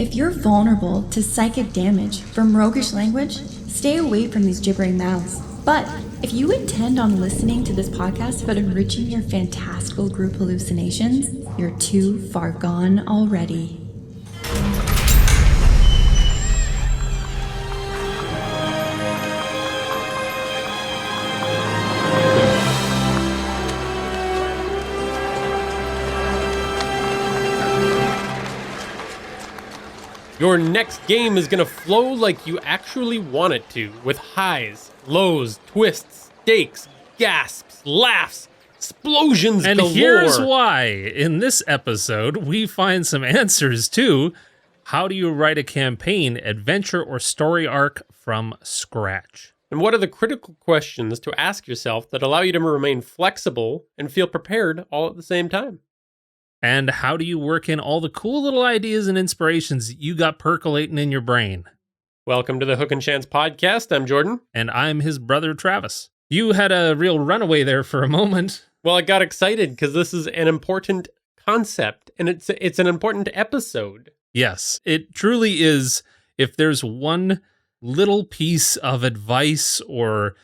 If you're vulnerable to psychic damage from roguish language, stay away from these gibbering mouths. But if you intend on listening to this podcast about enriching your fantastical group hallucinations, you're too far gone already. Your next game is going to flow like you actually want it to, with highs, lows, twists, stakes, gasps, laughs, explosions and galore. Here's why. In this episode, we find some answers to how do you write a campaign, adventure, or story arc from scratch? And what are the critical questions to ask yourself that allow you to remain flexible and feel prepared all at the same time? And how do you work in all the cool little ideas and inspirations you got percolating in your brain? Welcome to the Hook and Chance podcast. I'm Jordan. And I'm his brother, Travis. You had a real runaway there for a moment. Well, I got excited because this is an important concept, and it's an important episode. Yes, it truly is. If there's one little piece of advice or,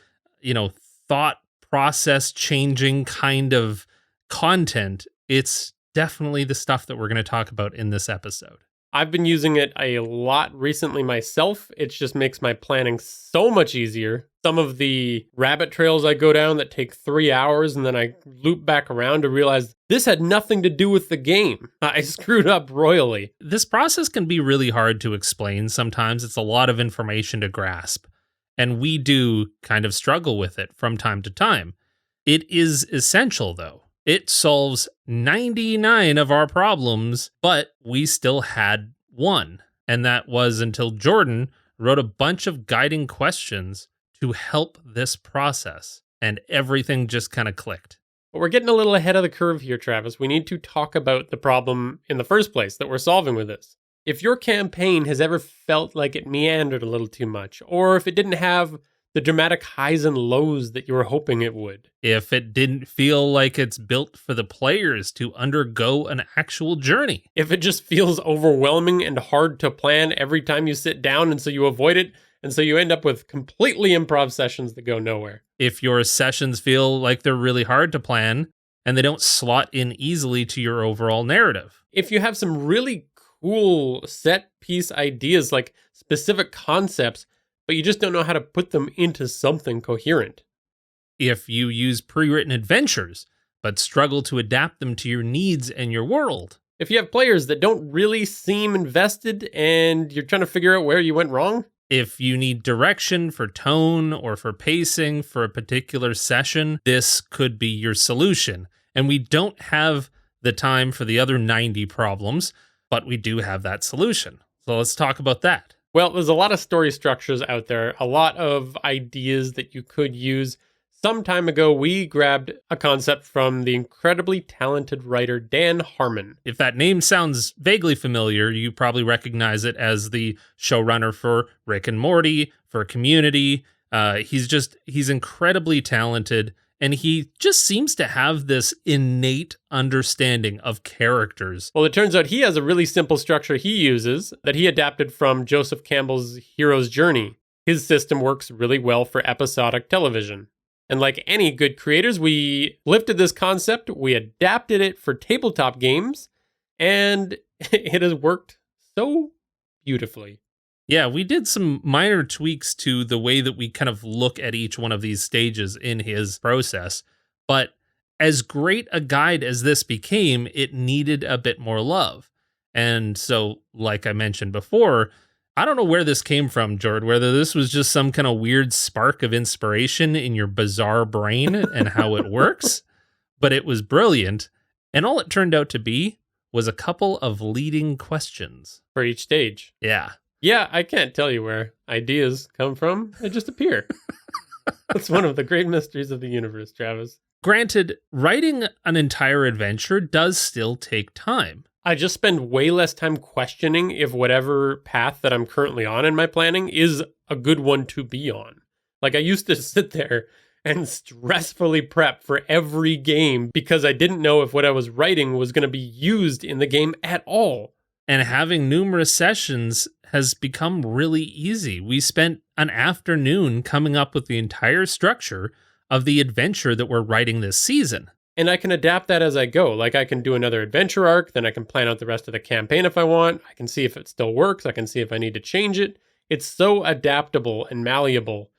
thought process changing kind of content, it's definitely the stuff that we're going to talk about in this episode. I've been using it a lot recently myself. It just makes my planning so much easier. Some of the rabbit trails I go down that take 3 hours and then I loop back around to realize this had nothing to do with the game. I screwed up royally. This process can be really hard to explain sometimes. It's a lot of information to grasp. And we do kind of struggle with it from time to time. It is essential, though. It solves 99 of our problems, but we still had one. And that was until Jordan wrote a bunch of guiding questions to help this process. And everything just kind of clicked. But we're getting a little ahead of the curve here, Travis. We need to talk about the problem in the first place that we're solving with this. If your campaign has ever felt like it meandered a little too much, or if it didn't have the dramatic highs and lows that you were hoping it would. If it didn't feel like it's built for the players to undergo an actual journey. If it just feels overwhelming and hard to plan every time you sit down and so you avoid it, and so you end up with completely improv sessions that go nowhere. If your sessions feel like they're really hard to plan and they don't slot in easily to your overall narrative. If you have some really cool set piece ideas like specific concepts, but you just don't know how to put them into something coherent. If you use pre-written adventures, but struggle to adapt them to your needs and your world. If you have players that don't really seem invested and you're trying to figure out where you went wrong. If you need direction for tone or for pacing for a particular session, this could be your solution. And we don't have the time for the other 90 problems, but we do have that solution. So let's talk about that. Well, there's a lot of story structures out there, a lot of ideas that you could use. Some time ago, we grabbed a concept from the incredibly talented writer Dan Harmon. If that name sounds vaguely familiar, you probably recognize it as the showrunner for Rick and Morty, for Community. He's incredibly talented. And he just seems to have this innate understanding of characters. Well, it turns out he has a really simple structure he uses that he adapted from Joseph Campbell's Hero's Journey. His system works really well for episodic television. And like any good creators, we lifted this concept, we adapted it for tabletop games, and it has worked so beautifully. Yeah, we did some minor tweaks to the way that we kind of look at each one of these stages in his process. But as great a guide as this became, it needed a bit more love. And so, like I mentioned before, I don't know where this came from, Jord, whether this was just some kind of weird spark of inspiration in your bizarre brain and how it works, but it was brilliant. And all it turned out to be was a couple of leading questions. For each stage. Yeah. Yeah, I can't tell you where ideas come from. They just appear. That's one of the great mysteries of the universe, Travis. Granted, writing an entire adventure does still take time. I just spend way less time questioning if whatever path that I'm currently on in my planning is a good one to be on. Like, I used to sit there and stressfully prep for every game because I didn't know if what I was writing was going to be used in the game at all. And having numerous sessions has become really easy. We spent an afternoon coming up with the entire structure of the adventure that we're writing this season. And I can adapt that as I go. Like I can do another adventure arc, then I can plan out the rest of the campaign if I want. I can see if it still works. I can see if I need to change it. It's so adaptable and malleable.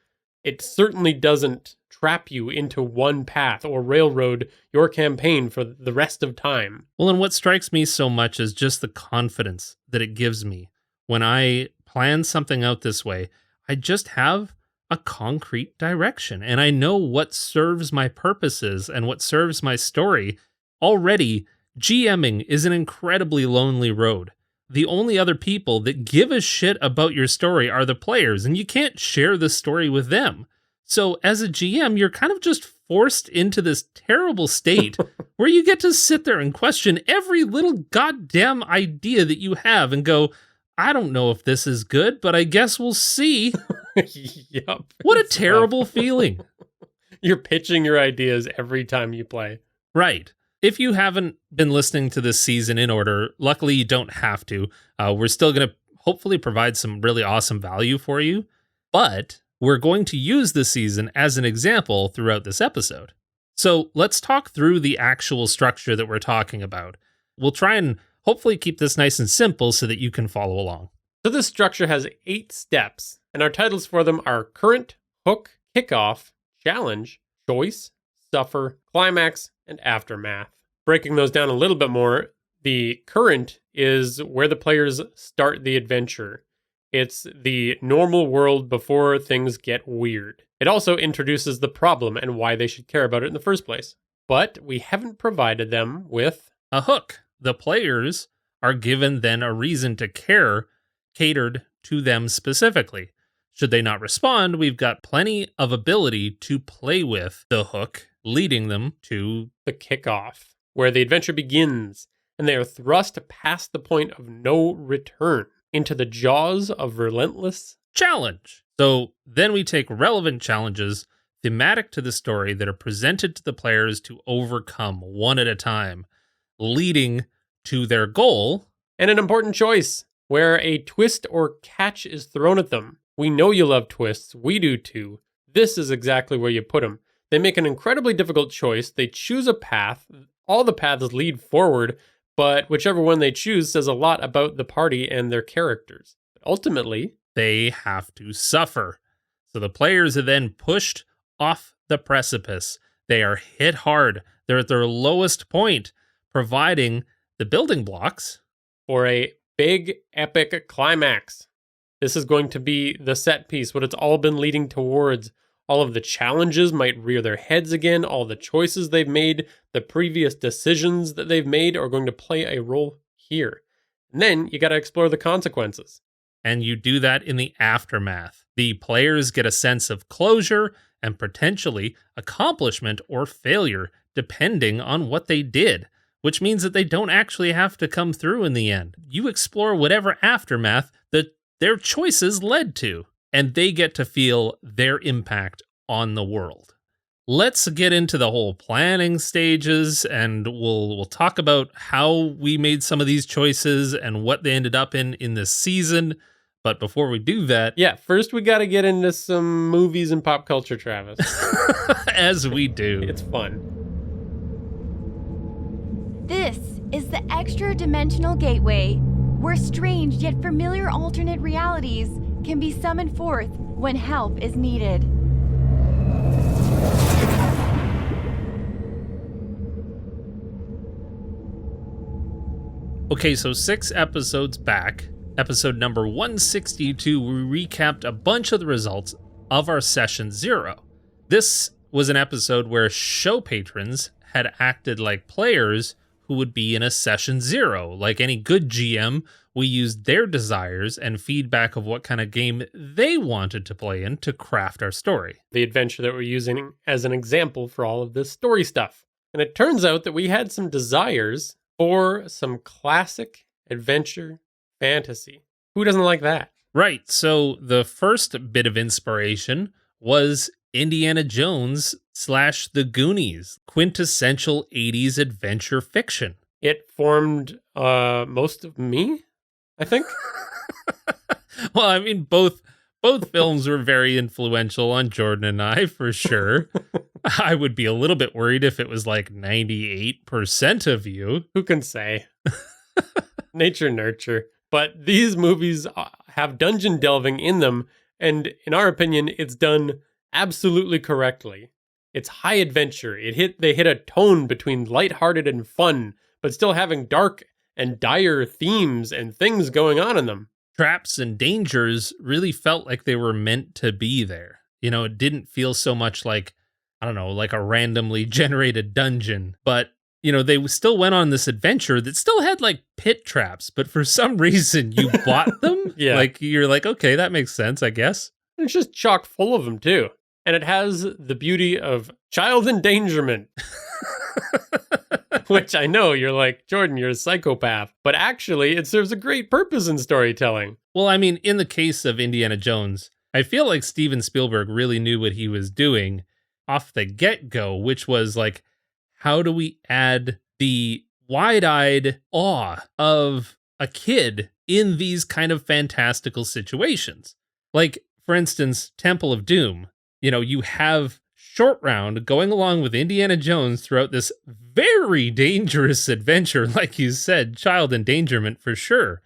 It certainly doesn't trap you into one path or railroad your campaign for the rest of time. Well, and what strikes me so much is just the confidence that it gives me. When I plan something out this way, I just have a concrete direction, and I know what serves my purposes and what serves my story. Already, GMing is an incredibly lonely road. The only other people that give a shit about your story are the players, and you can't share the story with them. So as a GM, you're kind of just forced into this terrible state where you get to sit there and question every little goddamn idea that you have and go, I don't know if this is good, but I guess we'll see. Yep. What a terrible feeling. You're pitching your ideas every time you play. Right. If you haven't been listening to this season in order, luckily you don't have to. We're still going to hopefully provide some really awesome value for you, but we're going to use this season as an example throughout this episode. So let's talk through the actual structure that we're talking about. We'll try and hopefully keep this nice and simple so that you can follow along. So this structure has 8 steps, and our titles for them are Current, Hook, Kickoff, Challenge, Choice, Suffer, Climax, and Aftermath. Breaking those down a little bit more, the Current is where the players start the adventure. It's the normal world before things get weird. It also introduces the problem and why they should care about it in the first place. But we haven't provided them with a hook. The players are given then a reason to care, catered to them specifically. Should they not respond, we've got plenty of ability to play with the hook, leading them to the kickoff, where the adventure begins, and they are thrust past the point of no return into the jaws of relentless challenge. So then we take relevant challenges thematic to the story that are presented to the players to overcome one at a time, leading to their goal. And an important choice, where a twist or catch is thrown at them. We know you love twists. We do too. This is exactly where you put them. They make an incredibly difficult choice. They choose a path. All the paths lead forward, but whichever one they choose says a lot about the party and their characters. But ultimately, they have to suffer. So the players are then pushed off the precipice. They are hit hard. They're at their lowest point, providing the building blocks for a big, epic climax. This is going to be the set piece, what it's all been leading towards. All of the challenges might rear their heads again. All the choices they've made, the previous decisions that they've made are going to play a role here. And then you got to explore the consequences. And you do that in the aftermath. The players get a sense of closure and potentially accomplishment or failure, depending on what they did, which means that they don't actually have to come through in the end. You explore whatever aftermath that their choices led to, and they get to feel their impact on the world. Let's get into the whole planning stages, and we'll talk about how we made some of these choices and what they ended up in this season. But before we do that... Yeah, first we got to get into some movies and pop culture, Travis. As we do. It's fun. This is the Extradimensional Gateway, where strange yet familiar alternate realities can be summoned forth when help is needed. Okay, so 6 episodes back, episode number 162, we recapped a bunch of the results of our session 0. This was an episode where show patrons had acted like players who would be in a session 0. Like any good GM, we used their desires and feedback of what kind of game they wanted to play in to craft our story. The adventure that we're using as an example for all of this story stuff. And it turns out that we had some desires for some classic adventure fantasy. Who doesn't like that? Right. So the first bit of inspiration was Indiana Jones / The Goonies, quintessential 80s adventure fiction. It formed most of me. I think. Well, I mean, both films were very influential on Jordan and I, for sure. I would be a little bit worried if it was like 98% of you. Who can say? Nature nurture. But these movies have dungeon delving in them, and in our opinion, it's done absolutely correctly. It's high adventure. They hit a tone between lighthearted and fun, but still having dark and dire themes and things going on in them. Traps and dangers really felt like they were meant to be there. You know, it didn't feel so much like, I don't know, like a randomly generated dungeon. But, you know, they still went on this adventure that still had like pit traps, but for some reason you bought them. Yeah. Like, you're like, okay, that makes sense, I guess. It's just chock full of them, too. And it has the beauty of child endangerment. Which I know you're like, Jordan, you're a psychopath. But actually, it serves a great purpose in storytelling. Well, I mean, in the case of Indiana Jones, I feel like Steven Spielberg really knew what he was doing off the get-go, which was like, how do we add the wide-eyed awe of a kid in these kind of fantastical situations? Like, for instance, Temple of Doom. You know, you have Short Round going along with Indiana Jones throughout this very dangerous adventure. Like you said, child endangerment for sure.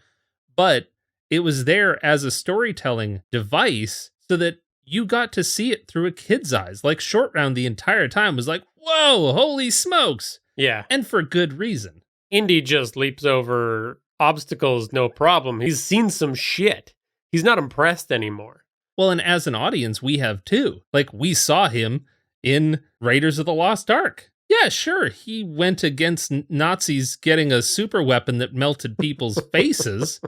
But it was there as a storytelling device so that you got to see it through a kid's eyes. Like Short Round the entire time was like, whoa, holy smokes. Yeah. And for good reason. Indy just leaps over obstacles, no problem. He's seen some shit. He's not impressed anymore. Well, and as an audience, we have too. Like, we saw him in Raiders of the Lost Ark. Yeah, sure, he went against Nazis getting a super weapon that melted people's faces,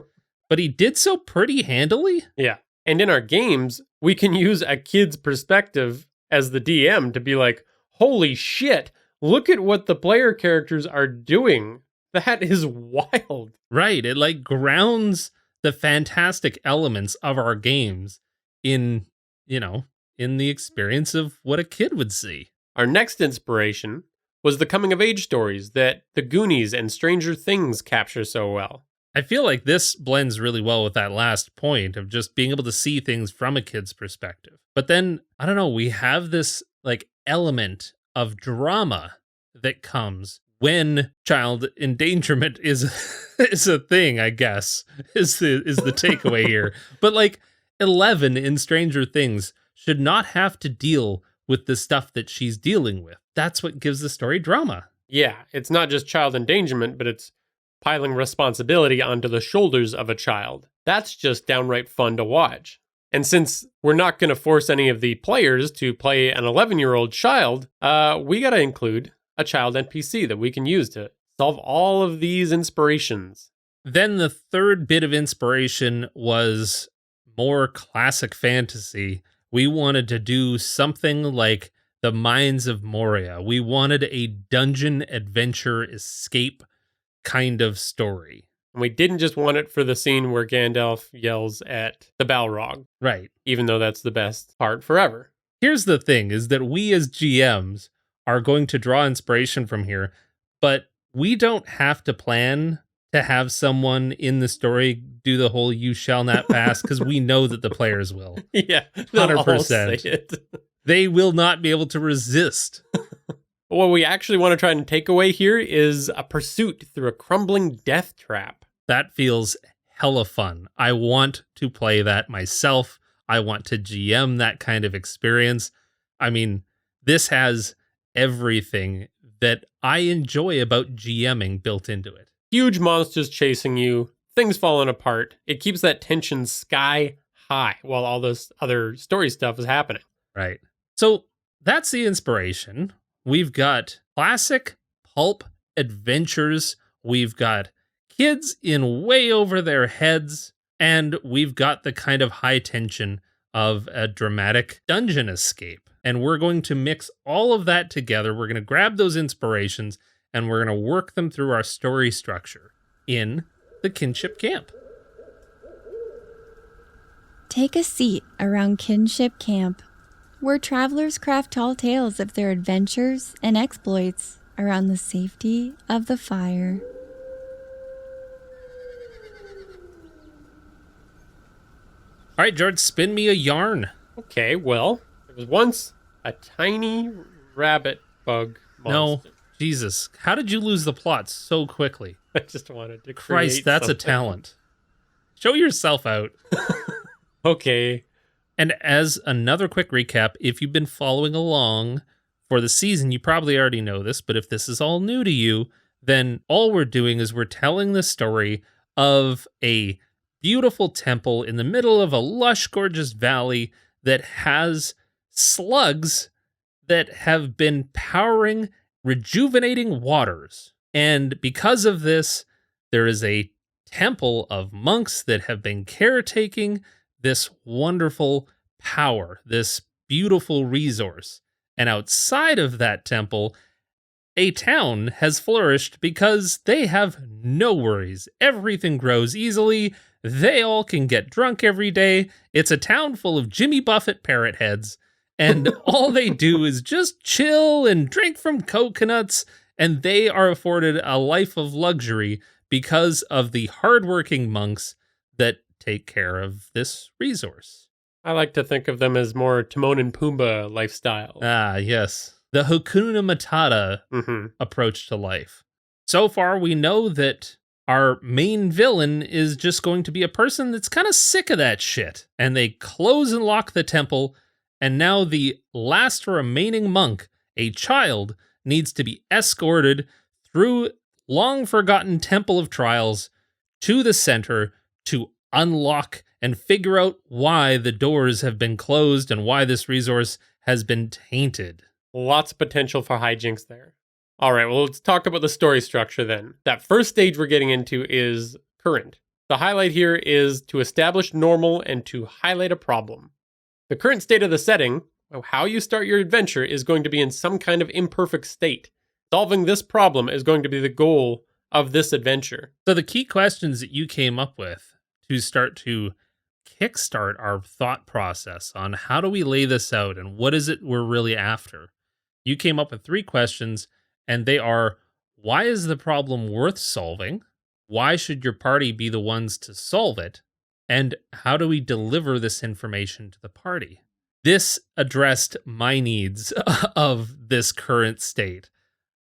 but he did so pretty handily. Yeah. And in our games, we can use a kid's perspective as the DM to be like, holy shit, look at what the player characters are doing. That is wild. Right. It like grounds the fantastic elements of our games in, you know, in the experience of what a kid would see. Our next inspiration was the coming-of-age stories that the Goonies and Stranger Things capture so well. I feel like this blends really well with that last point of just being able to see things from a kid's perspective. But then, I don't know, we have this like element of drama that comes when child endangerment is a thing, I guess, is the takeaway here. But like, 11 in Stranger Things should not have to deal with the stuff that she's dealing with. That's what gives the story drama. Yeah, it's not just child endangerment, but it's piling responsibility onto the shoulders of a child. That's just downright fun to watch. And since we're not going to force any of the players to play an 11-year-old child, we got to include a child NPC that we can use to solve all of these inspirations. Then the third bit of inspiration was more classic fantasy. We wanted to do something like the Mines of Moria. We wanted a dungeon adventure escape kind of story. And we didn't just want it for the scene where Gandalf yells at the Balrog. Right. Even though that's the best part forever. Here's the thing, is that we as GMs are going to draw inspiration from here, but we don't have to plan to have someone in the story do the whole "you shall not pass" because we know that the players will. Yeah, 100%. Say it. They will not be able to resist. What we actually want to try and take away here is a pursuit through a crumbling death trap. That feels hella fun. I want to play that myself. I want to GM that kind of experience. I mean, this has everything that I enjoy about GMing built into it. Huge monsters chasing you, things falling apart. It keeps that tension sky high while all this other story stuff is happening. Right. So that's the inspiration. We've got classic pulp adventures. We've got kids in way over their heads. And we've got the kind of high tension of a dramatic dungeon escape. And we're going to mix all of that together. We're going to grab those inspirations and we're going to work them through our story structure in the Kinship Camp. Take a seat around Kinship Camp, where travelers craft tall tales of their adventures and exploits around the safety of the fire. All right, George, spin me a yarn. Okay, well, there was once a tiny rabbit bug monster. No, Jesus. How did you lose the plot so quickly? I just wanted to Christ, create that's something. a talent. Show yourself out. Okay. And as another quick recap, if you've been following along for the season, you probably already know this, but if this is all new to you, then all we're doing is we're telling the story of a beautiful temple in the middle of a lush, gorgeous valley that has slugs that have been powering rejuvenating waters. And because of this, there is a temple of monks that have been caretaking this wonderful power, this beautiful resource. And outside of that temple, a town has flourished because they have no worries. Everything grows easily. They all can get drunk every day. It's a town full of Jimmy Buffett parrot heads. And all they do is just chill and drink from coconuts. And they are afforded a life of luxury because of the hardworking monks that take care of this resource. I like to think of them as more Timon and Pumbaa lifestyle. Ah, yes. The Hakuna Matata approach to life. So far, we know that our main villain is just going to be a person that's kind of sick of that shit. And they close and lock the temple, and now the last remaining monk, a child, needs to be escorted through long-forgotten Temple of Trials to the center to unlock and figure out why the doors have been closed and why this resource has been tainted. Lots of potential for hijinks there. All right, well, let's talk about the story structure then. That first stage we're getting into is current. The highlight here is to establish normal and to highlight a problem. The current state of the setting, how you start your adventure, is going to be in some kind of imperfect state. Solving this problem is going to be the goal of this adventure. So the key questions that you came up with to start to kickstart our thought process on how do we lay this out and what is it we're really after, you came up with 3 questions, and they are: why is the problem worth solving? Why should your party be the ones to solve it? And how do we deliver this information to the party? This addressed my needs of this current state.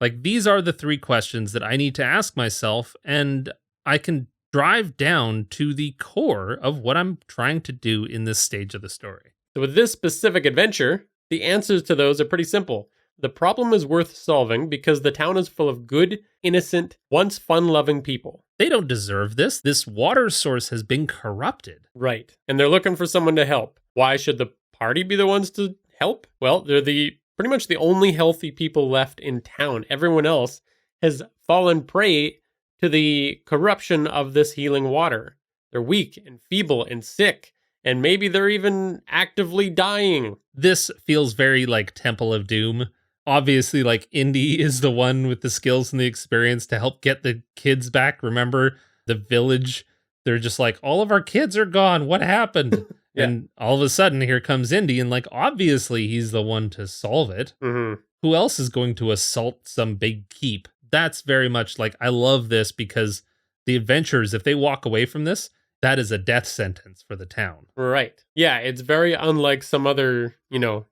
Like, these are the 3 questions that I need to ask myself, and I can drive down to the core of what I'm trying to do in this stage of the story. So with this specific adventure, the answers to those are pretty simple. The problem is worth solving because the town is full of good, innocent, once fun-loving people. They don't deserve this. This water source has been corrupted. Right. And they're looking for someone to help. Why should the party be the ones to help? Well, they're pretty much the only healthy people left in town. Everyone else has fallen prey to the corruption of this healing water. They're weak and feeble and sick, and maybe they're even actively dying. This feels very like Temple of Doom. Obviously, like, Indy is the one with the skills and the experience to help get the kids back. Remember the village? They're just like, all of our kids are gone. What happened? Yeah. And all of a sudden, here comes Indy, and like, obviously, he's the one to solve it. Who else is going to assault some big keep? That's very much like, I love this because the adventurers, if they walk away from this, that is a death sentence for the town. Right. Yeah, it's very unlike some other,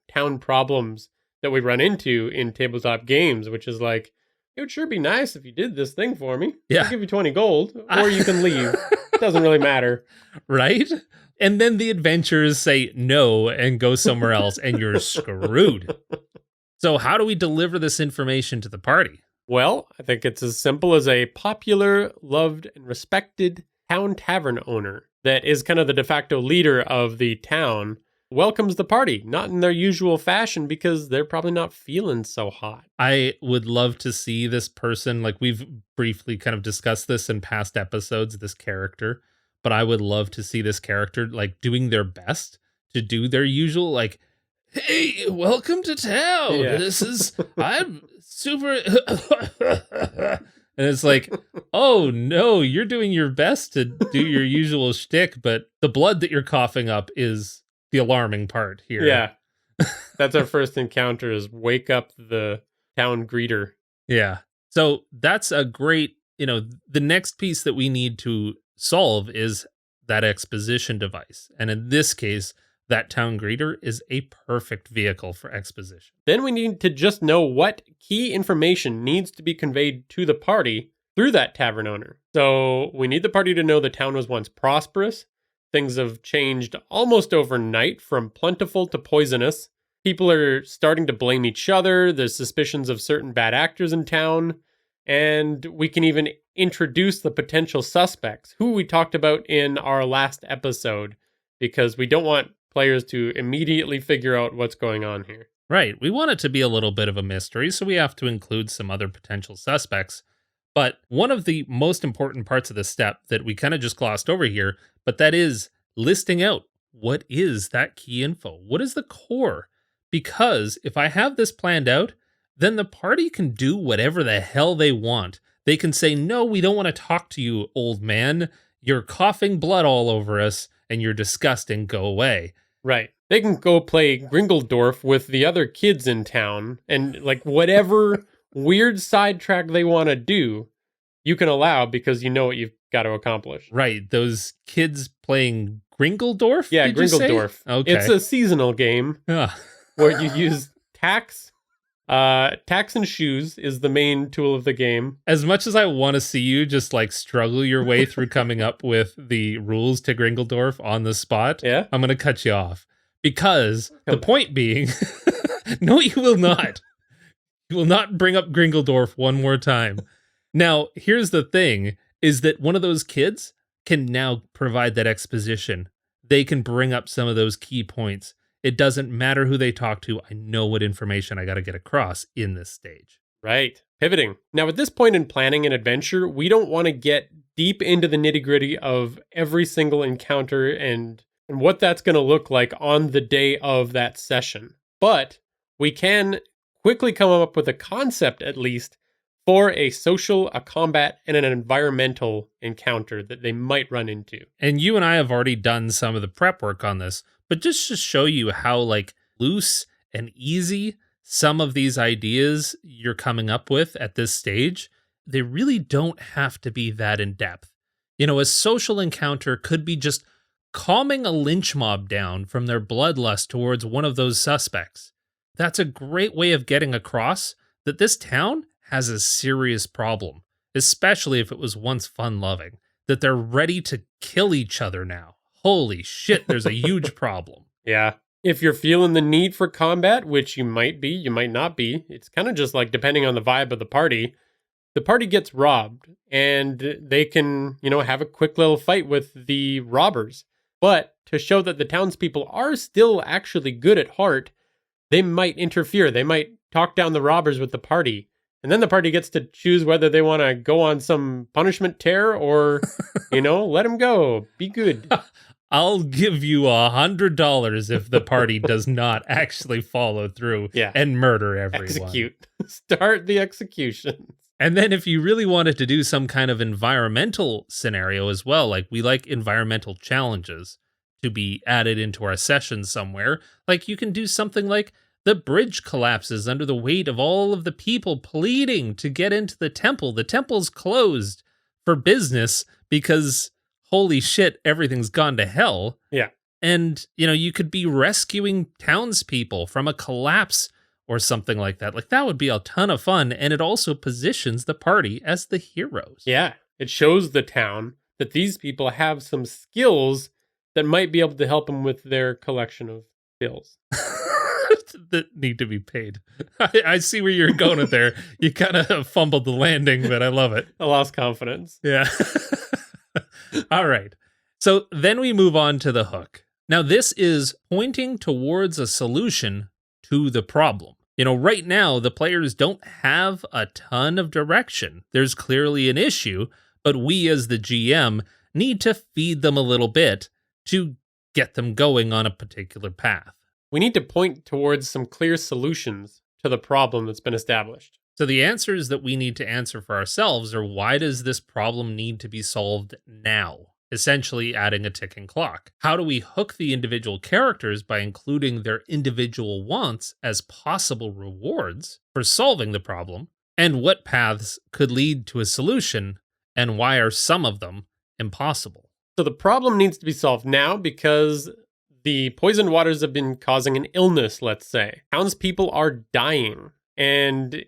town problems that we run into in tabletop games, which is like, it would sure be nice if you did this thing for me. Yeah. I'll give you 20 gold, or you can leave. It doesn't really matter. Right? And then the adventurers say no and go somewhere else, and you're screwed. So how do we deliver this information to the party? Well, I think it's as simple as a popular, loved, and respected town tavern owner that is kind of the de facto leader of the town welcomes the party, not in their usual fashion because they're probably not feeling so hot. I would love to see this person, like, we've briefly kind of discussed this in past episodes, this character, but I would love to see this character, like, doing their best to do their usual, like, hey, welcome to town. Yeah. This is, I'm super, and it's like, oh no, you're doing your best to do your usual shtick, but the blood that you're coughing up is the alarming part here. Yeah. That's our first encounter, is wake up the town greeter. Yeah. So that's a great, the next piece that we need to solve is that exposition device. And in this case, that town greeter is a perfect vehicle for exposition. Then we need to just know what key information needs to be conveyed to the party through that tavern owner. So we need the party to know the town was once prosperous. Things have changed almost overnight from plentiful to poisonous. People are starting to blame each other. There's suspicions of certain bad actors in town. And we can even introduce the potential suspects, who we talked about in our last episode, because we don't want players to immediately figure out what's going on here. Right. We want it to be a little bit of a mystery, so we have to include some other potential suspects. But one of the most important parts of this step that we kind of just glossed over here, but that is listing out what is that key info? What is the core? Because if I have this planned out, then the party can do whatever the hell they want. They can say, no, we don't want to talk to you, old man. You're coughing blood all over us and you're disgusting. Go away. Right. They can go play Gringeldorf with the other kids in town and like whatever weird sidetrack they want to do, you can allow because you know what you've got to accomplish. Right. Those kids playing Gringeldorf? Yeah, Gringeldorf. Okay. It's a seasonal game where you use tacks. Tacks and shoes is the main tool of the game. As much as I want to see you just like struggle your way through coming up with the rules to Gringeldorf on the spot, yeah, I'm going to cut you off. Because the point being, no, you will not. You will not bring up Gringeldorf one more time. Now, here's the thing, is that one of those kids can now provide that exposition. They can bring up some of those key points. It doesn't matter who they talk to. I know what information I got to get across in this stage. Right. Pivoting. Now, at this point in planning an adventure, we don't want to get deep into the nitty-gritty of every single encounter and what that's going to look like on the day of that session. But we can quickly come up with a concept, at least, for a social, a combat, and an environmental encounter that they might run into. And you and I have already done some of the prep work on this, but just to show you how like loose and easy some of these ideas you're coming up with at this stage, they really don't have to be that in depth. You know, a social encounter could be just calming a lynch mob down from their bloodlust towards one of those suspects. That's a great way of getting across that this town has a serious problem, especially if it was once fun-loving, that they're ready to kill each other now. Holy shit, there's a huge problem. Yeah. If you're feeling the need for combat, which you might be, you might not be, it's kind of just like depending on the vibe of the party gets robbed and they can, have a quick little fight with the robbers. But to show that the townspeople are still actually good at heart, they might interfere. They might talk down the robbers with the party. And then the party gets to choose whether they want to go on some punishment tear or, let them go. Be good. I'll give you $100 if the party does not actually follow through and murder everyone. Execute. Start the execution. And then if you really wanted to do some kind of environmental scenario as well, like we like environmental challenges to be added into our sessions somewhere, like you can do something like the bridge collapses under the weight of all of the people pleading to get into the temple. The temple's closed for business because, holy shit, everything's gone to hell. Yeah. And, you could be rescuing townspeople from a collapse or something like that. Like, that would be a ton of fun, and it also positions the party as the heroes. Yeah, it shows the town that these people have some skills that might be able to help them with their collection of skills. That need to be paid. I see where you're going with there. You kind of fumbled the landing, but I love it. I lost confidence. Yeah. All right. So then we move on to the hook. Now, this is pointing towards a solution to the problem. Right now, the players don't have a ton of direction. There's clearly an issue, but we as the GM need to feed them a little bit to get them going on a particular path. We need to point towards some clear solutions to the problem that's been established. So the answers that we need to answer for ourselves are, why does this problem need to be solved now? Essentially adding a ticking clock. How do we hook the individual characters by including their individual wants as possible rewards for solving the problem? And what paths could lead to a solution, and why are some of them impossible? So the problem needs to be solved now because the poisoned waters have been causing an illness, let's say. Townspeople are dying. And,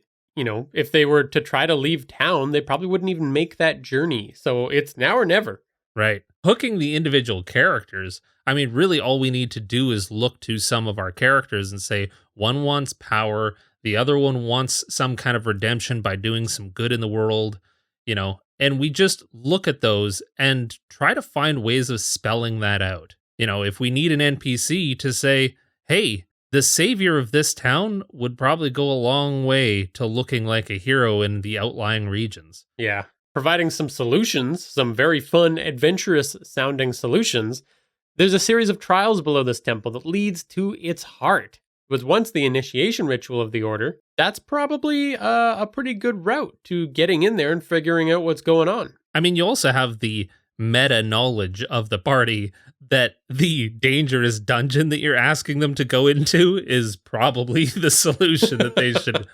if they were to try to leave town, they probably wouldn't even make that journey. So it's now or never. Right. Hooking the individual characters, really all we need to do is look to some of our characters and say, one wants power, the other one wants some kind of redemption by doing some good in the world, and we just look at those and try to find ways of spelling that out. If we need an NPC to say, hey, the savior of this town would probably go a long way to looking like a hero in the outlying regions. Yeah. Providing some solutions, some very fun, adventurous sounding solutions. There's a series of trials below this temple that leads to its heart. It was once the initiation ritual of the order. That's probably a pretty good route to getting in there and figuring out what's going on. You also have the meta knowledge of the party that the dangerous dungeon that you're asking them to go into is probably the solution that they should,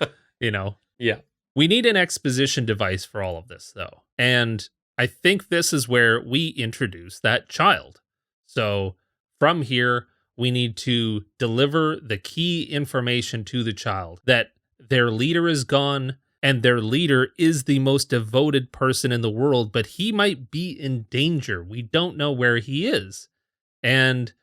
Yeah. We need an exposition device for all of this, though. And I think this is where we introduce that child. So from here, we need to deliver the key information to the child that their leader is gone and their leader is the most devoted person in the world, but he might be in danger. We don't know where he is. And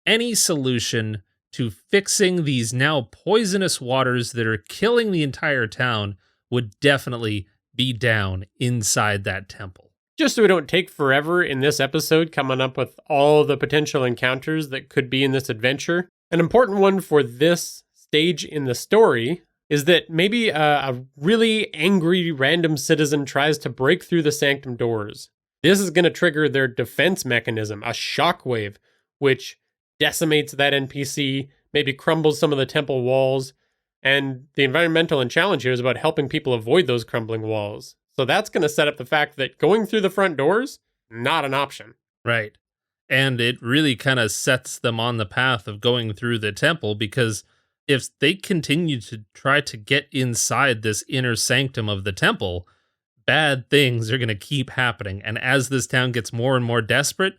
any solution to fixing these now poisonous waters that are killing the entire town would definitely be down inside that temple. Just so we don't take forever in this episode coming up with all the potential encounters that could be in this adventure, an important one for this stage in the story is that maybe a really angry random citizen tries to break through the sanctum doors. This is going to trigger their defense mechanism, a shockwave, which decimates that NPC, maybe crumbles some of the temple walls. And the environmental and challenge here is about helping people avoid those crumbling walls. So that's going to set up the fact that going through the front doors, not an option. Right. And it really kind of sets them on the path of going through the temple, because if they continue to try to get inside this inner sanctum of the temple, bad things are going to keep happening. And as this town gets more and more desperate,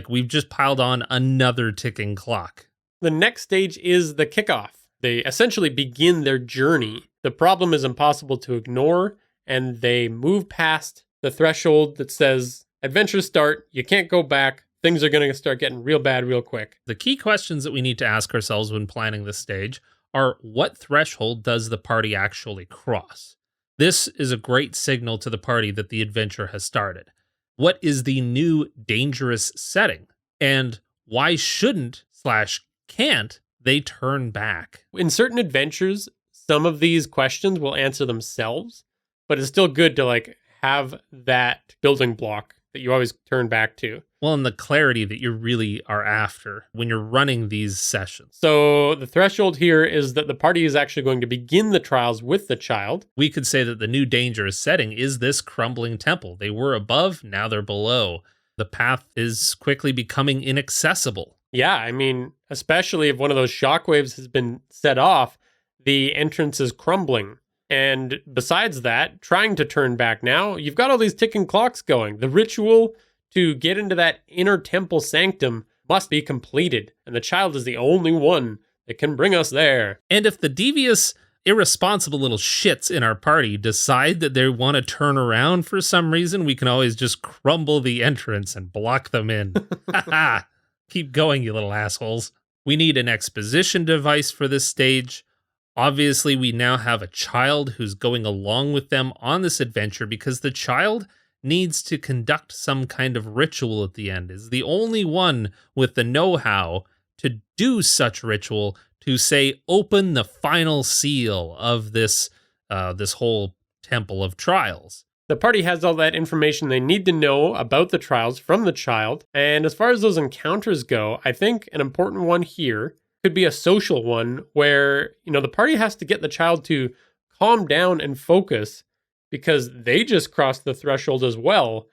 we've just piled on another ticking clock. The next stage is the kickoff. They essentially begin their journey. The problem is impossible to ignore, and they move past the threshold that says, adventure start, you can't go back, things are going to start getting real bad real quick. The key questions that we need to ask ourselves when planning this stage are, what threshold does the party actually cross? This is a great signal to the party that the adventure has started. What is the new dangerous setting? And why shouldn't/can't they turn back? In certain adventures, some of these questions will answer themselves, but it's still good to have that building block that you always turn back to. Well, and the clarity that you really are after when you're running these sessions. So the threshold here is that the party is actually going to begin the trials with the child. We could say that the new dangerous setting is this crumbling temple. They were above, now they're below. The path is quickly becoming inaccessible. Yeah, especially if one of those shockwaves has been set off, the entrance is crumbling. And besides that, trying to turn back now, you've got all these ticking clocks going. The ritual to get into that inner temple sanctum must be completed, and the child is the only one that can bring us there. And if the devious, irresponsible little shits in our party decide that they want to turn around for some reason, we can always just crumble the entrance and block them in. Keep going, you little assholes. We need an exposition device for this stage. Obviously, we now have a child who's going along with them on this adventure because the child needs to conduct some kind of ritual at the end, is the only one with the know-how to do such ritual, to say, open the final seal of this whole temple of trials. The party has all that information they need to know about the trials from the child. And as far as those encounters go, I think an important one here could be a social one where, the party has to get the child to calm down and focus because they just crossed the threshold as well.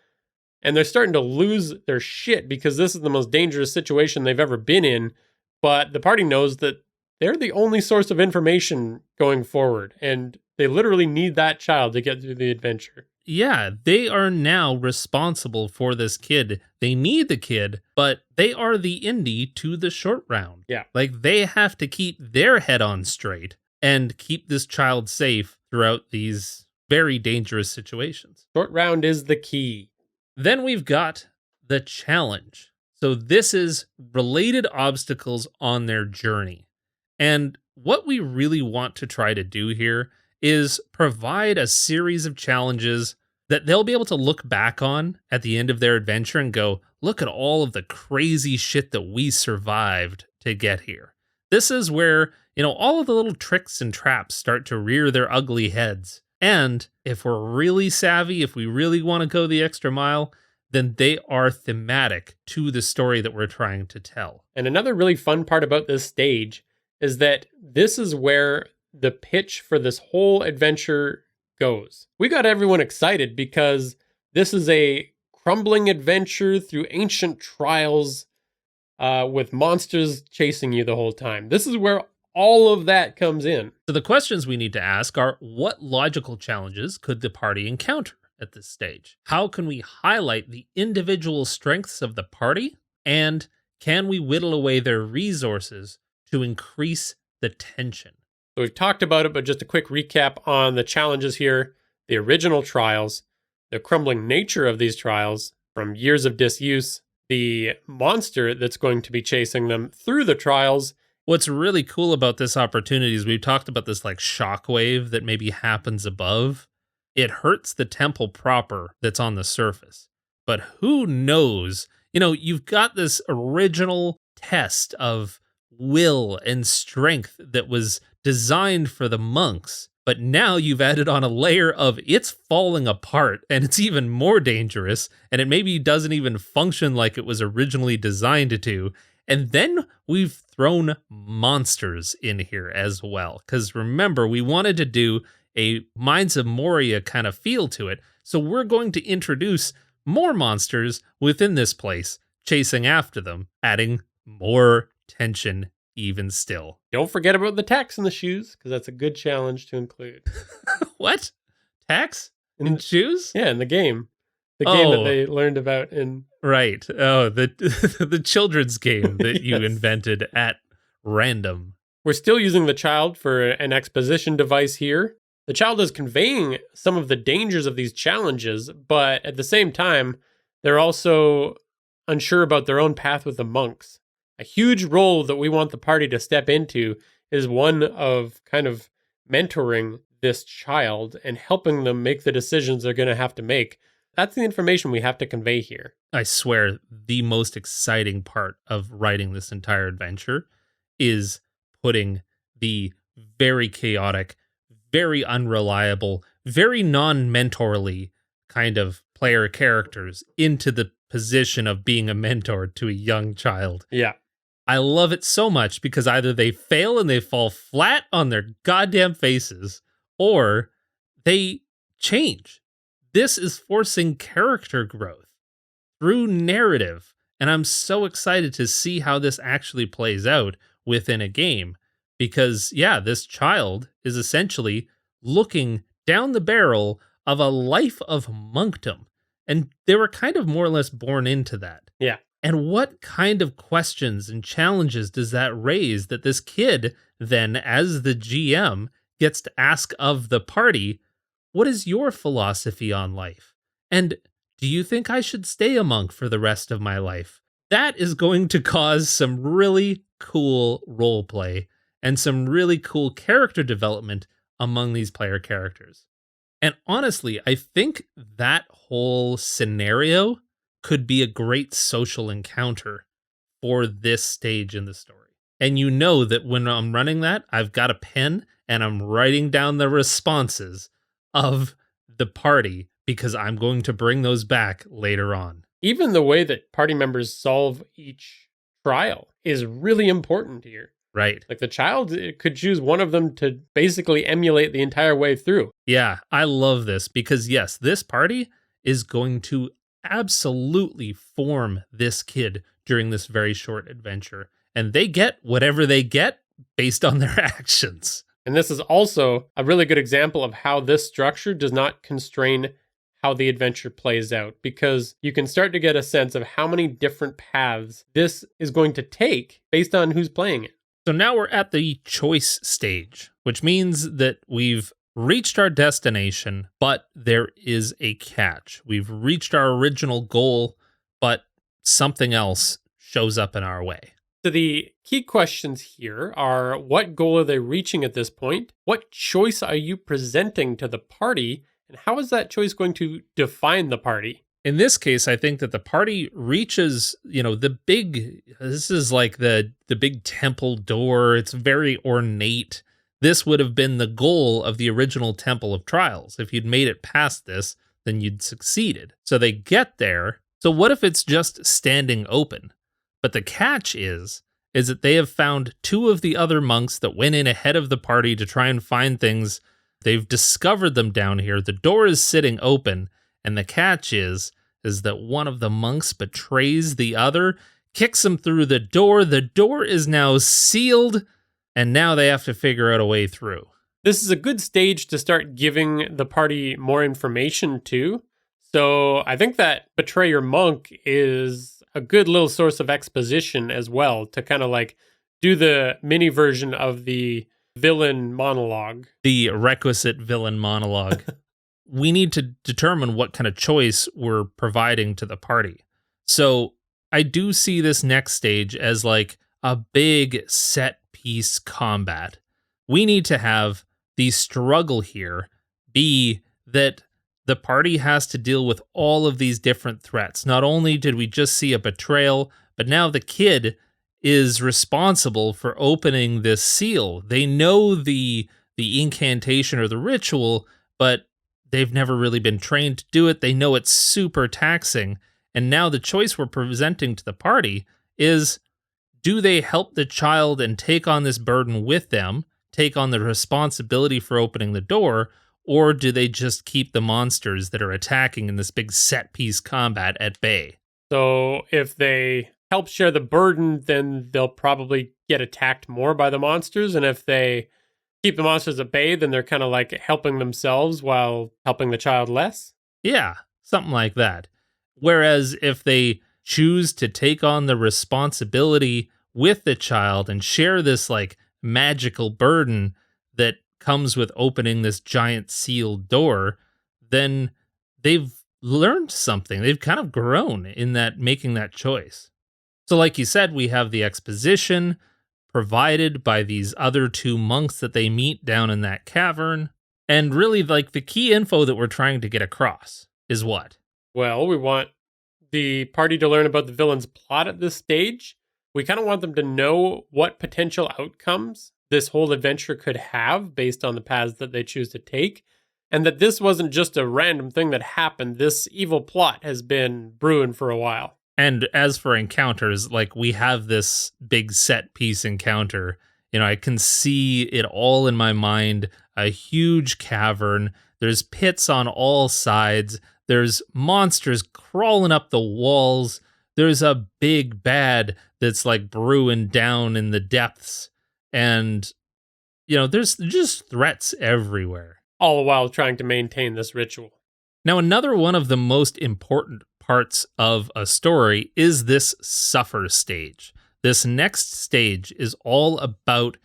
And they're starting to lose their shit because this is the most dangerous situation they've ever been in. But the party knows that they're the only source of information going forward. And they literally need that child to get through the adventure. yeah, they are now responsible for this kid. They need the kid, but they are the indie to the short round. Yeah. Like, they have to keep their head on straight and keep this child safe throughout these very dangerous situations. Short round is the key. Then we've got the challenge. So this is related obstacles on their journey. And what we really want to try to do here is provide a series of challenges that they'll be able to look back on at the end of their adventure and go, look at all of the crazy shit that we survived to get here. This is where, all of the little tricks and traps start to rear their ugly heads. And if we're really savvy, if we really want to go the extra mile, then they are thematic to the story that we're trying to tell. And another really fun part about this stage is that this is where the pitch for this whole adventure goes. We got everyone excited because this is a crumbling adventure through ancient trials with monsters chasing you the whole time. This is where all of that comes in. So the questions we need to ask are, what logical challenges could the party encounter at this stage? How can we highlight the individual strengths of the party? And can we whittle away their resources to increase the tension? So we've talked about it, but just a quick recap on the challenges here. The original trials, the crumbling nature of these trials from years of disuse, the monster that's going to be chasing them through the trials. What's really cool about this opportunity is we've talked about this like shockwave that maybe happens above. It hurts the temple proper that's on the surface. But who knows? You've got this original test of will and strength that was designed for the monks. But now you've added on a layer of it's falling apart and it's even more dangerous. And it maybe doesn't even function like it was originally designed to. And then we've thrown monsters in here as well. Because remember, we wanted to do a Mines of Moria kind of feel to it. So we're going to introduce more monsters within this place, chasing after them, adding more tension even still. Don't forget about the tacks in the shoes, because that's a good challenge to include. What? Tacks? In shoes? Yeah, in the game. The game that they learned about in... Right. Oh, the children's game that you Yes. invented at random. We're still using the child for an exposition device here. The child is conveying some of the dangers of these challenges, but at the same time, they're also unsure about their own path with the monks. A huge role that we want the party to step into is one of kind of mentoring this child and helping them make the decisions they're going to have to make. That's the information we have to convey here. I swear, the most exciting part of writing this entire adventure is putting the very chaotic, very unreliable, very non-mentorly kind of player characters into the position of being a mentor to a young child. Yeah. I love it so much because either they fail and they fall flat on their goddamn faces, or they change. This is forcing character growth through narrative. And I'm so excited to see how this actually plays out within a game. Because, yeah, this child is essentially looking down the barrel of a life of monkdom. And they were kind of more or less born into that. Yeah. And what kind of questions and challenges does that raise that this kid then, as the GM, gets to ask of the party, what is your philosophy on life? And do you think I should stay a monk for the rest of my life? That is going to cause some really cool roleplay and some really cool character development among these player characters. And honestly, I think that whole scenario could be a great social encounter for this stage in the story. And you know that when I'm running that, I've got a pen and I'm writing down the responses of the party because I'm going to bring those back later on. Even the way that party members solve each trial is really important here. Right. Like the child could choose one of them to basically emulate the entire way through. Yeah, I love this because, yes, this party is going to absolutely form this kid during this very short adventure. And they get whatever they get based on their actions. And this is also a really good example of how this structure does not constrain how the adventure plays out, because you can start to get a sense of how many different paths this is going to take based on who's playing it. So now we're at the choice stage, which means that we've reached our destination, but there is a catch. We've reached our original goal, but something else shows up in our way. So the key questions here are, what goal are they reaching at this point? What choice are you presenting to the party? And how is that choice going to define the party? In this case, I think that the party reaches, this is like the big temple door. It's very ornate. This would have been the goal of the original Temple of Trials. If you'd made it past this, then you'd succeeded. So they get there. So what if it's just standing open? But the catch is that they have found two of the other monks that went in ahead of the party to try and find things. They've discovered them down here. The door is sitting open. And the catch is that one of the monks betrays the other, kicks him through the door. The door is now sealed, and now they have to figure out a way through. This is a good stage to start giving the party more information too. So I think that Betrayer Monk is a good little source of exposition as well, to kind of like do the mini version of the villain monologue. The requisite villain monologue. We need to determine what kind of choice we're providing to the party. So I do see this next stage as like a big set piece combat. We need to have the struggle here be that the party has to deal with all of these different threats. Not only did we just see a betrayal, but now the kid is responsible for opening this seal. They know the incantation or the ritual, but they've never really been trained to do it. They know it's super taxing. And now the choice we're presenting to the party is, do they help the child and take on this burden with them, take on the responsibility for opening the door, or do they just keep the monsters that are attacking in this big set piece combat at bay? So if they help share the burden, then they'll probably get attacked more by the monsters. And if they keep the monsters at bay, then they're kind of like helping themselves while helping the child less. Yeah, something like that. Whereas if they choose to take on the responsibility with the child and share this like magical burden that comes with opening this giant sealed door, then they've learned something. They've kind of grown in that, making that choice. So like you said, we have the exposition provided by these other two monks that they meet down in that cavern. And really, like, the key info that we're trying to get across is what? Well, we want the party to learn about the villain's plot at this stage. We kind of want them to know what potential outcomes this whole adventure could have based on the paths that they choose to take. And that this wasn't just a random thing that happened. This evil plot has been brewing for a while. And as for encounters, like, we have this big set piece encounter. You know, I can see it all in my mind. A huge cavern. There's pits on all sides. There's monsters crawling up the walls. There's a big bad that's like brewing down in the depths. And, you know, there's just threats everywhere. All while trying to maintain this ritual. Now, another one of the most important parts of a story is this suffer stage. This next stage is all about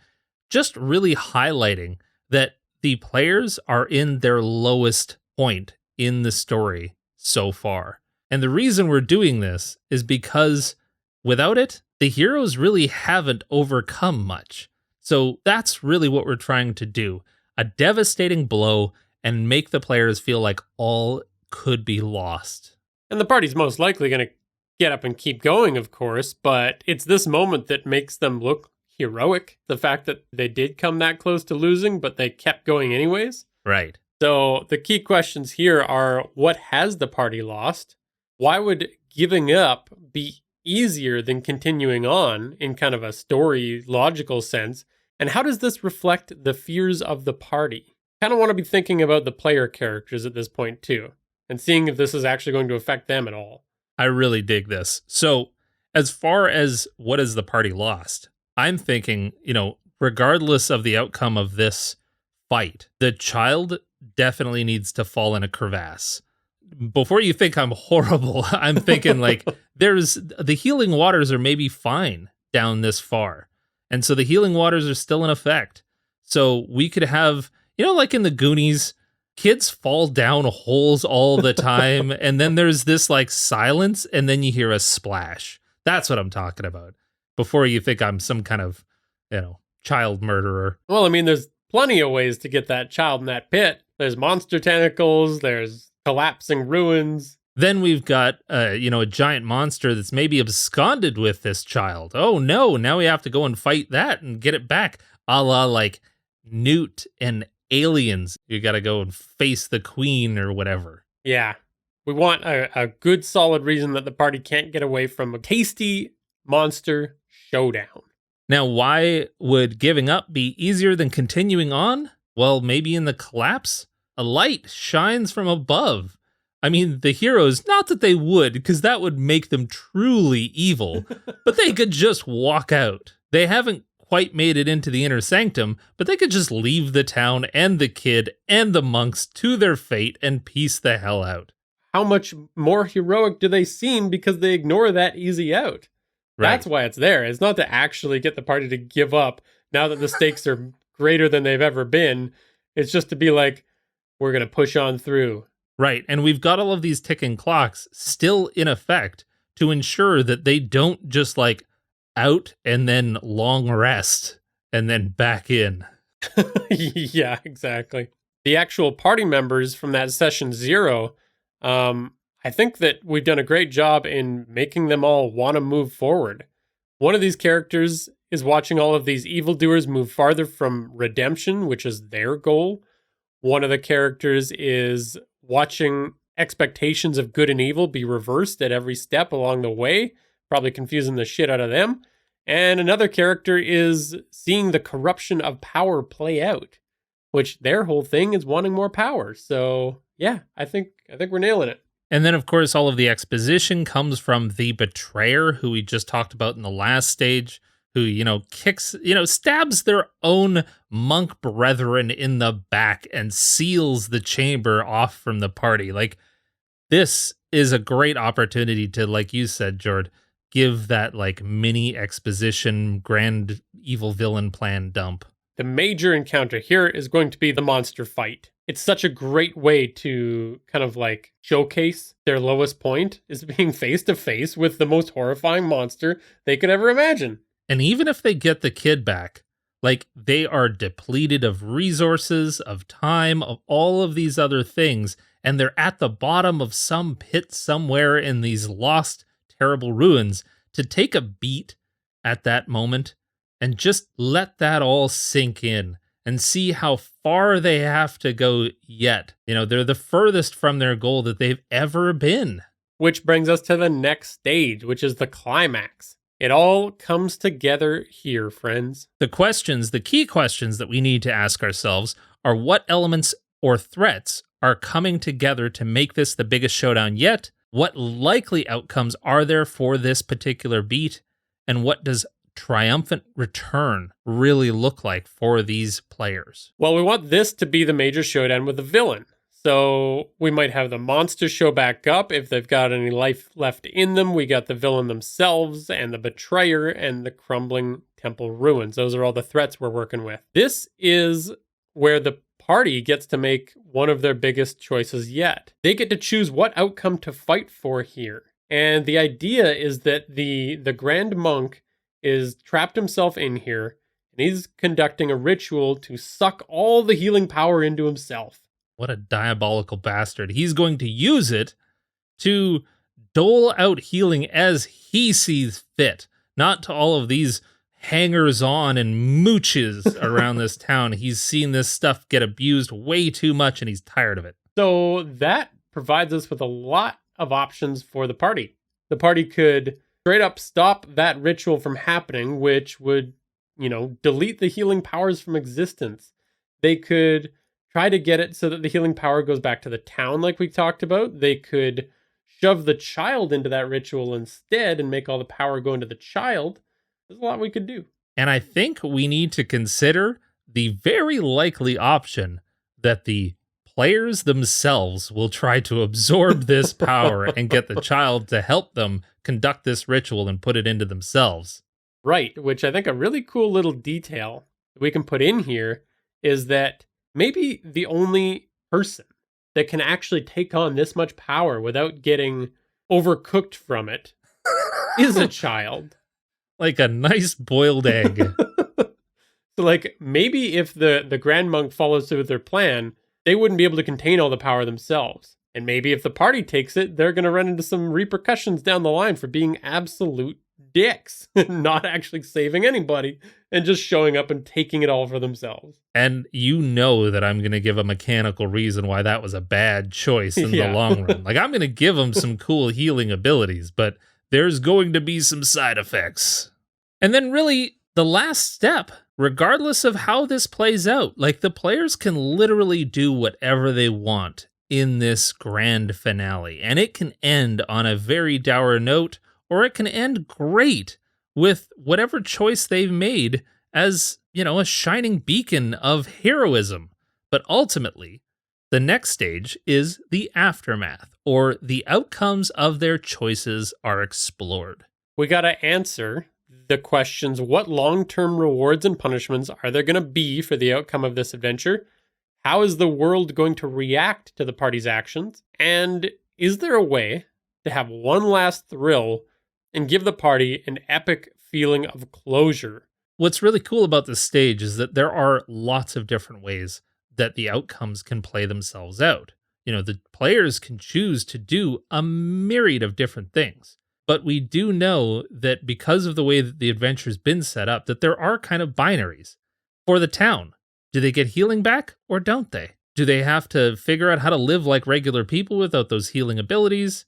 just really highlighting that the players are in their lowest point in the story so far. And the reason we're doing this is because without it, the heroes really haven't overcome much. So that's really what we're trying to do. A devastating blow and make the players feel like all could be lost. And the party's most likely going to get up and keep going, of course, but it's this moment that makes them look heroic. The fact that they did come that close to losing, but they kept going anyways. Right. So the key questions here are, what has the party lost? Why would giving up be easier than continuing on in kind of a story logical sense? And how does this reflect the fears of the party? Kind of want to be thinking about the player characters at this point too, and seeing if this is actually going to affect them at all. I really dig this. So as far as what has the party lost, I'm thinking, you know, regardless of the outcome of this fight, the child definitely needs to fall in a crevasse. before you think I'm horrible, I'm thinking like there's the healing waters are maybe fine down this far. And so the healing waters are still in effect. So we could have, like in the Goonies, kids fall down holes all the time. And then there's this like silence and then you hear a splash. That's what I'm talking about. Before you think I'm some kind of, child murderer. Well, I mean, there's plenty of ways to get that child in that pit. There's monster tentacles, there's collapsing ruins. Then we've got, a giant monster that's maybe absconded with this child. Oh no, now we have to go and fight that and get it back. A la like Newt and Aliens. You got to go and face the queen or whatever. Yeah. We want a good solid reason that the party can't get away from a tasty monster showdown. Now, why would giving up be easier than continuing on? Well, maybe in the collapse, a light shines from above. I mean, the heroes, not that they would, because that would make them truly evil, but they could just walk out. They haven't quite made it into the inner sanctum, but they could just leave the town and the kid and the monks to their fate and peace the hell out. How much more heroic do they seem because they ignore that easy out? Right. That's why it's there. It's not to actually get the party to give up now that the stakes are greater than they've ever been. It's just to be like, we're going to push on through. Right. And we've got all of these ticking clocks still in effect to ensure that they don't just like out and then long rest and then back in. Yeah, exactly. The actual party members from that session 0, I think that we've done a great job in making them all want to move forward. One of these characters is watching all of these evildoers move farther from redemption, which is their goal. One of the characters is watching expectations of good and evil be reversed at every step along the way, probably confusing the shit out of them. And another character is seeing the corruption of power play out, which their whole thing is wanting more power. So yeah, I think we're nailing it. And then, of course, all of the exposition comes from the betrayer, who we just talked about in the last stage, who, stabs their own monk brethren in the back and seals the chamber off from the party. Like, this is a great opportunity to, like you said, Jord, give that, like, mini exposition, grand evil villain plan dump. The major encounter here is going to be the monster fight. It's such a great way to kind of like showcase their lowest point is being face to face with the most horrifying monster they could ever imagine. And even if they get the kid back, like they are depleted of resources, of time, of all of these other things, and they're at the bottom of some pit somewhere in these lost, terrible ruins. To take a beat at that moment and just let that all sink in and see how far they have to go yet. They're the furthest from their goal that they've ever been. Which brings us to the next stage, which is the climax. It all comes together here, friends. The key questions that we need to ask ourselves are what elements or threats are coming together to make this the biggest showdown yet? What likely outcomes are there for this particular beat? And what does triumphant return really look like for these players? Well, we want this to be the major showdown with the villain. So we might have the monster show back up if they've got any life left in them. We got the villain themselves and the betrayer and the crumbling temple ruins. Those are all the threats we're working with. This is where the party gets to make one of their biggest choices yet. They get to choose what outcome to fight for here. And the idea is that the Grand Monk is trapped himself in here, and he's conducting a ritual to suck all the healing power into himself. What a diabolical bastard. He's going to use it to dole out healing as he sees fit, not to all of these hangers-on and mooches around this town. He's seen this stuff get abused way too much, and he's tired of it. So that provides us with a lot of options for the party. The party could straight up stop that ritual from happening, which would, delete the healing powers from existence. They could try to get it so that the healing power goes back to the town like we talked about. They could shove the child into that ritual instead and make all the power go into the child. There's a lot we could do. And I think we need to consider the very likely option that the players themselves will try to absorb this power and get the child to help them conduct this ritual and put it into themselves. Right, which I think a really cool little detail we can put in here is that maybe the only person that can actually take on this much power without getting overcooked from it is a child. Like a nice boiled egg. So, like, maybe if the Grand Monk follows through with their plan, they wouldn't be able to contain all the power themselves. And maybe if the party takes it, they're going to run into some repercussions down the line for being absolute dicks, not actually saving anybody, and just showing up and taking it all for themselves. And you know that I'm going to give a mechanical reason why that was a bad choice in the long run. Like, I'm going to give them some cool healing abilities, but there's going to be some side effects. And then really, the last step, regardless of how this plays out, like, the players can literally do whatever they want in this grand finale. And it can end on a very dour note, or it can end great with whatever choice they've made as, you know, a shining beacon of heroism. But ultimately, the next stage is the aftermath, or the outcomes of their choices are explored. We got to answer the questions: what long-term rewards and punishments are there going to be for the outcome of this adventure? How is the world going to react to the party's actions? And is there a way to have one last thrill and give the party an epic feeling of closure? What's really cool about this stage is that there are lots of different ways that the outcomes can play themselves out. You know, the players can choose to do a myriad of different things. But we do know that because of the way that the adventure's been set up, that there are kind of binaries. For the town, do they get healing back or don't they? Do they have to figure out how to live like regular people without those healing abilities?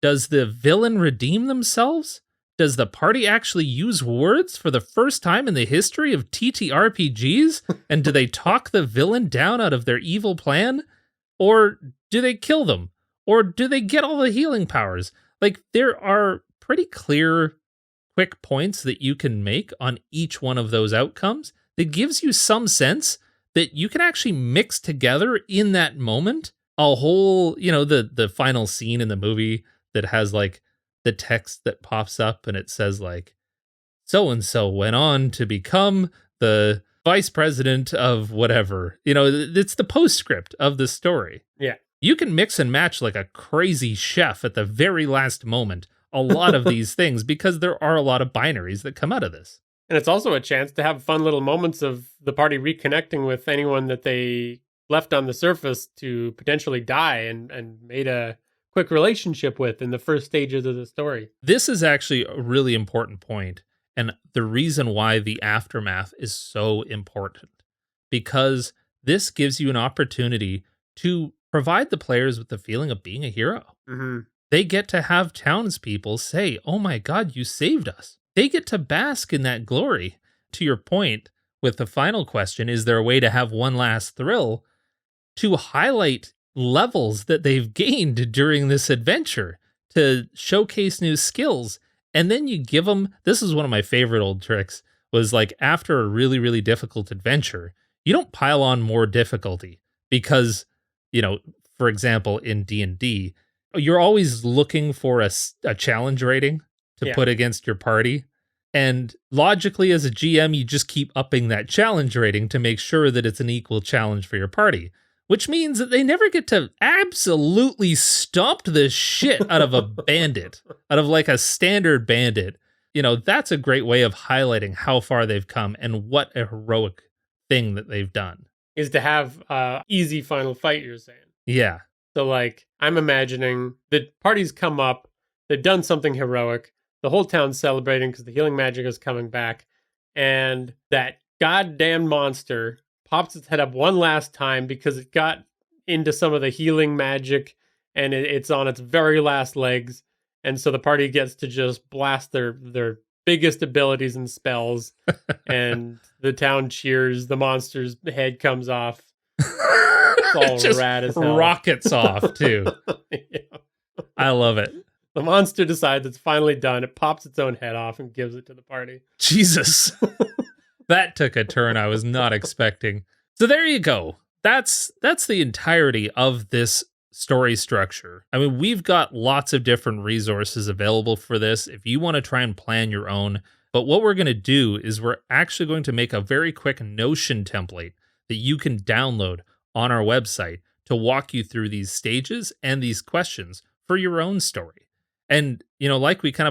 Does the villain redeem themselves? Does the party actually use words for the first time in the history of TTRPGs? And do they talk the villain down out of their evil plan? Or do they kill them? Or do they get all the healing powers? Like, there are pretty clear, quick points that you can make on each one of those outcomes that gives you some sense that you can actually mix together in that moment a whole, you know, the final scene in the movie that has, like, the text that pops up and it says, like, so-and-so went on to become the vice president of whatever. You know, it's the postscript of the story. Yeah. You can mix and match like a crazy chef at the very last moment a lot of these things because there are a lot of binaries that come out of this. And it's also a chance to have fun little moments of the party reconnecting with anyone that they left on the surface to potentially die and made a quick relationship with in the first stages of the story. This is actually a really important point, and the reason why the aftermath is so important, because this gives you an opportunity to provide the players with the feeling of being a hero. Mm-hmm. They get to have townspeople say, "Oh my God, you saved us." They get to bask in that glory. To your point with the final question, is there a way to have one last thrill to highlight levels that they've gained during this adventure, to showcase new skills? And then you give them, this is one of my favorite old tricks, was like, after a really, really difficult adventure, you don't pile on more difficulty because, you know, for example, in D&D, you're always looking for a challenge rating to put against your party. And logically, as a GM, you just keep upping that challenge rating to make sure that it's an equal challenge for your party, which means that they never get to absolutely stomp the shit out of a bandit, out of like a standard bandit. You know, that's a great way of highlighting how far they've come and what a heroic thing that they've done. Is to have easy final fight, you're saying. Yeah. So, like, I'm imagining the parties come up, they've done something heroic, the whole town's celebrating because the healing magic is coming back, and that goddamn monster pops its head up one last time because it got into some of the healing magic and it's on its very last legs. And so the party gets to just blast their biggest abilities and spells, and the town cheers, the monster's head comes off. It's all just rad as hell. Rockets off, too. Yeah. I love it. The monster decides it's finally done. It pops its own head off and gives it to the party. Jesus. That took a turn I was not expecting. So there you go. that's the entirety of this story structure. I mean, we've got lots of different resources available for this if you want to try and plan your own. But what we're going to do is we're actually going to make a very quick Notion template that you can download on our website to walk you through these stages and these questions for your own story. And, like we kind of